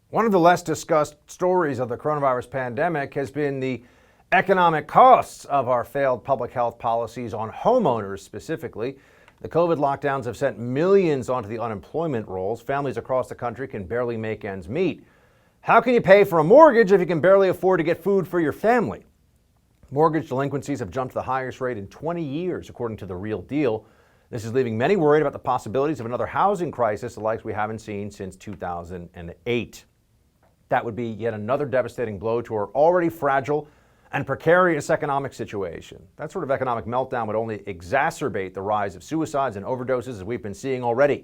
One of the less discussed stories of the coronavirus pandemic has been the economic costs of our failed public health policies on homeowners specifically. The COVID lockdowns have sent millions onto the unemployment rolls. Families across the country can barely make ends meet. How can you pay for a mortgage if you can barely afford to get food for your family? Mortgage delinquencies have jumped to the highest rate in 20 years, according to The Real Deal. This is leaving many worried about the possibilities of another housing crisis, the likes we haven't seen since 2008. That would be yet another devastating blow to our already fragile and precarious economic situation. That sort of economic meltdown would only exacerbate the rise of suicides and overdoses as we've been seeing already.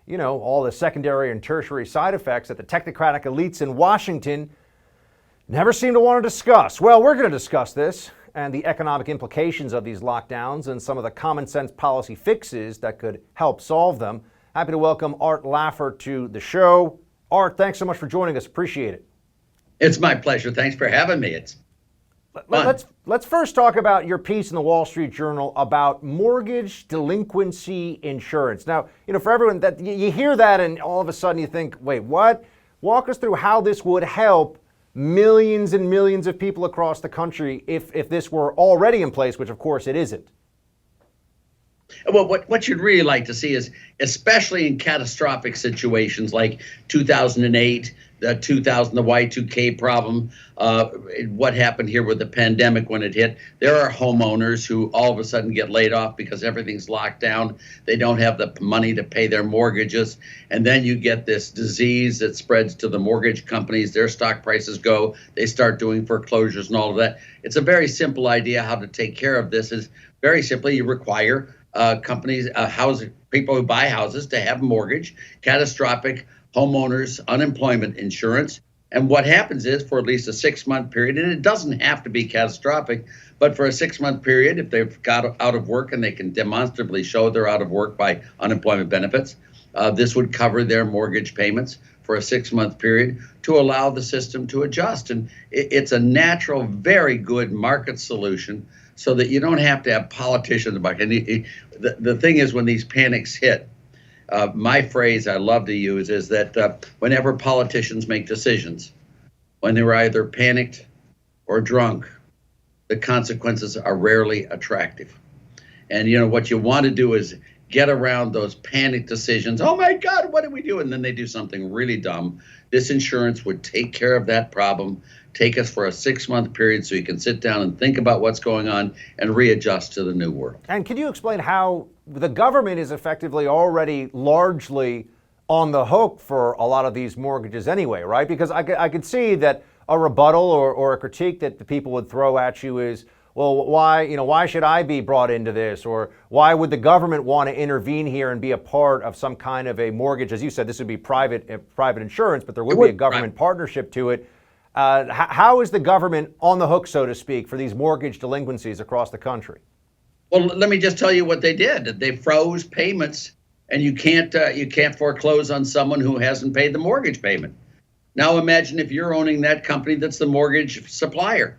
You know, all the secondary and tertiary side effects that the technocratic elites in Washington never seem to want to discuss. Well, we're going to discuss this and the economic implications of these lockdowns and some of the common sense policy fixes that could help solve them. Happy to welcome Art Laffer to the show. Art, thanks so much for joining us. Appreciate it. It's my pleasure. Thanks for having me. It's fun. Let's first talk about your piece in the Wall Street Journal about mortgage delinquency insurance. Now, you know, for everyone that you hear that and all of a sudden you think, wait, what? Walk us through how this would help millions and millions of people across the country if this were already in place, which of course it isn't. Well, what you'd really like to see is, especially in catastrophic situations like 2008, the Y2K problem, what happened here with the pandemic when it hit, there are homeowners who all of a sudden get laid off because everything's locked down. They don't have the money to pay their mortgages. And then you get this disease that spreads to the mortgage companies. Their stock prices go. They start doing foreclosures and all of that. It's a very simple idea how to take care of this. Is very simply you require companies, people who buy houses to have mortgage, catastrophic homeowners unemployment insurance. And what happens is for at least a 6-month period, and it doesn't have to be catastrophic, but for a 6-month period, if they've got out of work and they can demonstrably show they're out of work by unemployment benefits, this would cover their mortgage payments for a 6-month period to allow the system to adjust. And it's a natural, very good market solution so that you don't have to have politicians about it. And the thing is, when these panics hit, my phrase I love to use is that whenever politicians make decisions, when they're either panicked or drunk, the consequences are rarely attractive. And, you know, what you want to do is get around those panic decisions. Oh, my God, what did we do? And then they do something really dumb. This insurance would take care of that problem, take us for a 6-month period so you can sit down and think about what's going on and readjust to the new world. And can you explain how the government is effectively already largely on the hook for a lot of these mortgages anyway, right? Because I could see that a rebuttal or a critique that the people would throw at you is, well, why should I be brought into this? Or why would the government want to intervene here and be a part of some kind of a mortgage? As you said, this would be private insurance, but there would be a government partnership to it. How is the government on the hook, so to speak, for these mortgage delinquencies across the country? Well, let me just tell you what they did. They froze payments, and you can't foreclose on someone who hasn't paid the mortgage payment. Now imagine if you're owning that company that's the mortgage supplier.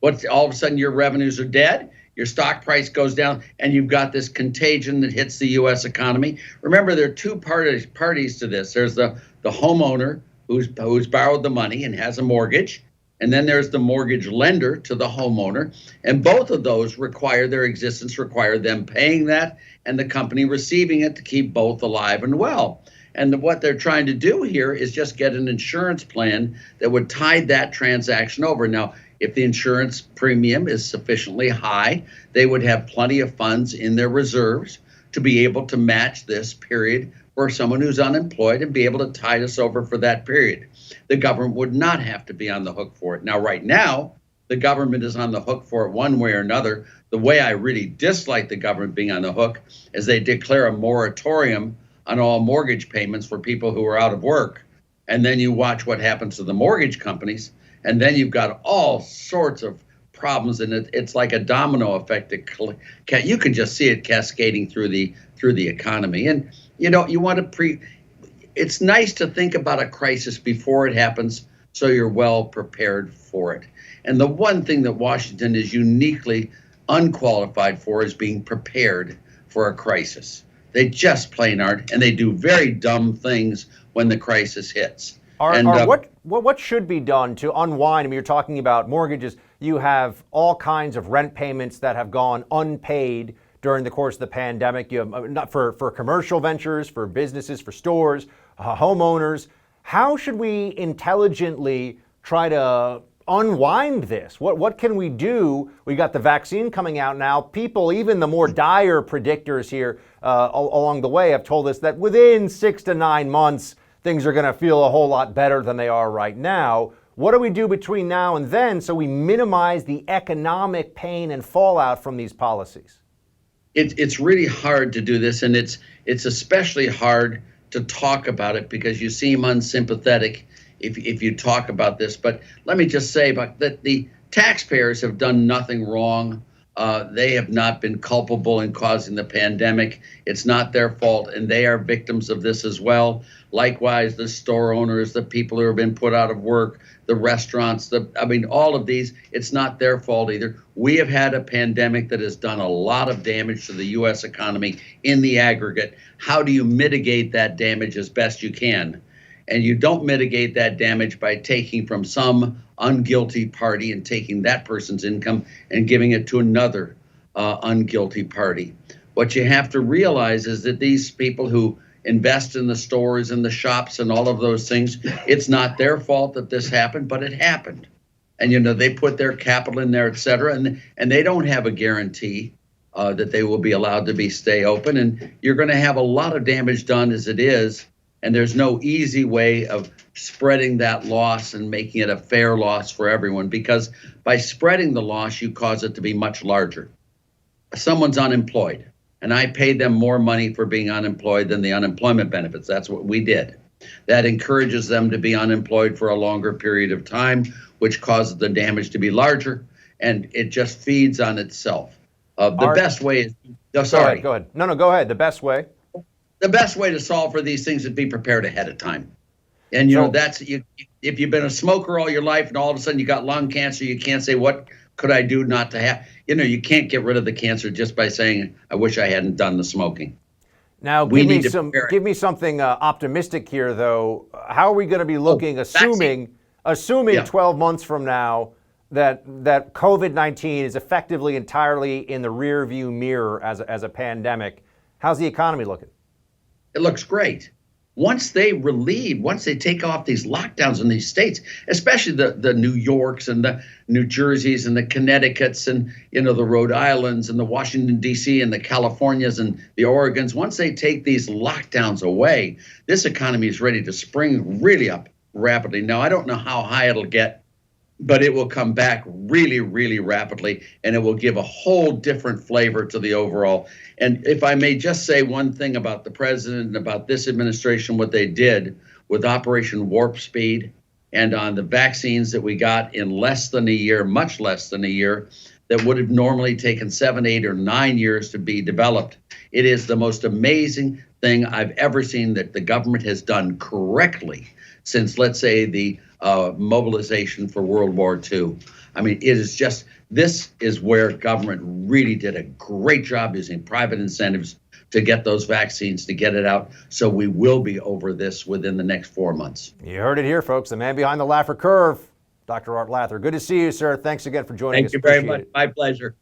All of a sudden your revenues are dead, your stock price goes down, and you've got this contagion that hits the U.S. economy. Remember, there are two parties to this. There's the homeowner who's borrowed the money and has a mortgage, and then there's the mortgage lender to the homeowner. And both of those require them paying that and the company receiving it to keep both alive and well. And what they're trying to do here is just get an insurance plan that would tide that transaction over. Now, if the insurance premium is sufficiently high, they would have plenty of funds in their reserves to be able to match this period for someone who's unemployed and be able to tide us over for that period. The government would not have to be on the hook for it. Now, right now, the government is on the hook for it one way or another. The way I really dislike the government being on the hook is they declare a moratorium on all mortgage payments for people who are out of work. And then you watch what happens to the mortgage companies. And then you've got all sorts of problems, and it's like a domino effect. You can just see it cascading through the economy. And you know, it's nice to think about a crisis before it happens, so you're well prepared for it. And the one thing that Washington is uniquely unqualified for is being prepared for a crisis. They just plain aren't, and they do very dumb things when the crisis hits. What should be done to unwind? I mean, you're talking about mortgages. You have all kinds of rent payments that have gone unpaid during the course of the pandemic. You have not for commercial ventures, for businesses, for stores, homeowners. How should we intelligently try to unwind this? What can we do? We got the vaccine coming out now. People, even the more dire predictors here along the way, have told us that within 6 to 9 months, things are going to feel a whole lot better than they are right now. What do we do between now and then so we minimize the economic pain and fallout from these policies? It's really hard to do this, and it's especially hard to talk about it because you seem unsympathetic if you talk about this. But let me just say that the taxpayers have done nothing wrong. They have not been culpable in causing the pandemic. It's not their fault, and they are victims of this as well. Likewise, the store owners, the people who have been put out of work, the restaurants, all of these, it's not their fault either. We have had a pandemic that has done a lot of damage to the U.S. economy in the aggregate. How do you mitigate that damage as best you can? And you don't mitigate that damage by taking from some unguilty party and taking that person's income and giving it to another unguilty party. What you have to realize is that these people who invest in the stores and the shops and all of those things, it's not their fault that this happened, but it happened. And, they put their capital in there, et cetera, and they don't have a guarantee that they will be allowed to stay open. And you're going to have a lot of damage done as it is. And there's no easy way of spreading that loss and making it a fair loss for everyone, because by spreading the loss, you cause it to be much larger. Someone's unemployed, and I paid them more money for being unemployed than the unemployment benefits. That's what we did. That encourages them to be unemployed for a longer period of time, which causes the damage to be larger, and it just feeds on itself. Best way is... Oh, sorry. Go ahead. No, go ahead. The best way? The best way to solve for these things is be prepared ahead of time. And, if you've been a smoker all your life and all of a sudden you got lung cancer, you can't say, what could I do not to have? You can't get rid of the cancer just by saying, I wish I hadn't done the smoking. Now, give me something optimistic here, though. How are we going to be looking, assuming 12 months from now that COVID-19 is effectively entirely in the rear view mirror as a pandemic? How's the economy looking? It looks great. Once they take off these lockdowns in these states, especially the New Yorks and the New Jerseys and the Connecticuts and, the Rhode Islands and the Washington, D.C. and the Californias and the Oregons, once they take these lockdowns away, this economy is ready to spring really up rapidly. Now, I don't know how high it'll get, but it will come back really, really rapidly, and it will give a whole different flavor to the overall. And if I may just say one thing about the president and about this administration, what they did with Operation Warp Speed and on the vaccines that we got in less than a year, much less than a year, that would have normally taken 7, 8, or 9 years to be developed. It is the most amazing thing I've ever seen that the government has done correctly since, let's say, the mobilization for World War II. I mean, this is where government really did a great job using private incentives to get those vaccines, to get it out. So we will be over this within the next 4 months. You heard it here, folks. The man behind the Laffer curve, Dr. Art Laffer. Good to see you, sir. Thanks again for joining us. Thank you very much. My pleasure.